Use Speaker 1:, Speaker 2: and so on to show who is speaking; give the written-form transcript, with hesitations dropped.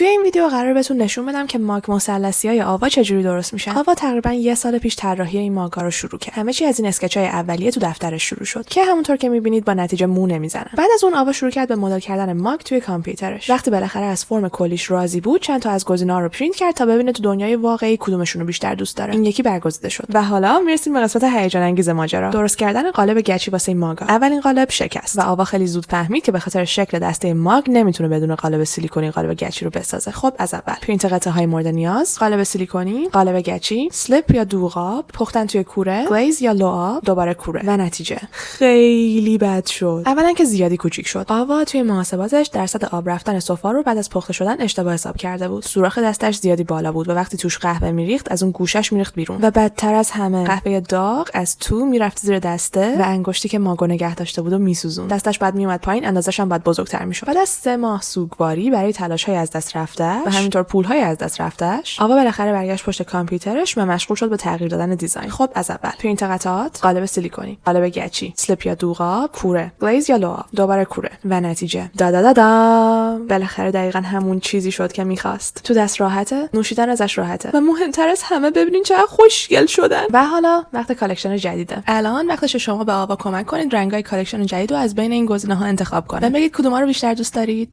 Speaker 1: توی این ویدیو قرار بهتون نشون بدم که ماگ مثلثی‌های آوا چجوری درست میشن. آوا تقریبا 1 سال پیش طراحی این ماگا رو شروع کرد. همه چی از این اسکچ‌های اولیه تو دفترش شروع شد که همونطور که می‌بینید با نتیجه مو نمیزنن. بعد از اون آوا شروع کرد به مدل کردن ماگ توی کامپیوترش. وقتی بالاخره از فرم کلیش راضی بود، چند تا از گزینه‌ها رو پرینت کرد تا ببینه تو دنیای واقعی کدومشون رو بیشتر دوست داره. این یکی برگزیده شد. و حالا میرسیم به قسمت هیجان انگیز ماجرا. درست کردن قالب گچی واسه ماگا. اولین قالب شکست و آوا خیلی زود فهمید که به خاطر شکل دسته ماگ نمیتونه بدون قالب سیلیکونی قالب گچی رو بسازه. خب از اول پرینت قطعه‌های مورد نیاز، قالب سیلیکونی، قالب گچی، سلیپ یا دوغاب، پختن توی کوره، گلیز یا لعاب، دوباره کوره و نتیجه خیلی بد شد. اولا که زیادی کوچیک شد. آوا توی محاسباتش درصد آب رفتن سفال رو بعد از پخته شدن اشتباه حساب کرده بود. سوراخ دستش زیادی بالا بود و وقتی توش قهوه میریخت از اون گوشش میریخت بیرون. و بدتر از همه قهوه داغ از تو میرفت زیر دسته و انگشتی که ماگو نگه داشته بود و میسوزون. دستش بعد میومد پایین، اندازش هم بعد بزرگتر میشد. بعد از 3 ماه سوگواری برای تلاش‌های از دست رفته و همینطور پول‌های از دست رفتهش، آوا بالاخره برگشت پشت کامپیوترش و مشغول شد به تغییر دادن دیزاین. خب از اول پرینت قطعات، قالب سیلیکونی، قالب گچی، سلیپ یا دوغاب، کوره، گلیز یا لعاب، دوباره کوره و نتیجه بالاخره دقیقاً همون چیزی شد که می‌خواست. تو دست راحته، نوشیدن ازش راحته و مهمتر از همه ببینین چقدر خوشگل شدن. و حالا وقت کالکشن جدیده. الان وقتشه شما به آوا کمک کنید رنگای کالکشن جدید رو از بین این گزینه‌ها انتخاب کنید. بگید کدوم‌ها رو بیشتر دوست دارید.